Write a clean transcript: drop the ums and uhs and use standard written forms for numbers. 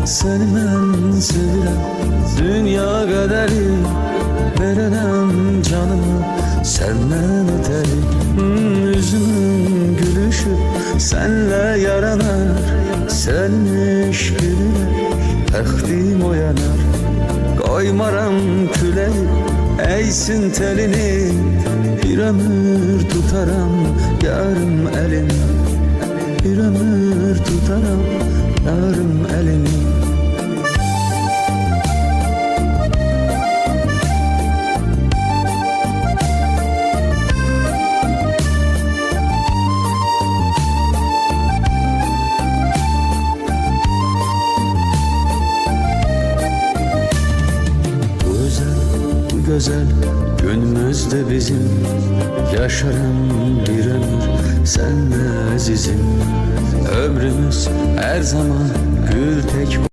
Seni mən sevirəm, dünya qədəri verərəm canımı səndən ötəri. Üzümün gülüşü sənlə yaranar, sənin eşqinlə təxtim oyanar. Qoymaram küləyi əysin telini, bir ömür tutaram yarım əlini, bir ömür tutaram yarım əlini. Güzel günümüzde bizim, yaşarım bir ömür senle azizim. Ömrümüz her zaman gül tek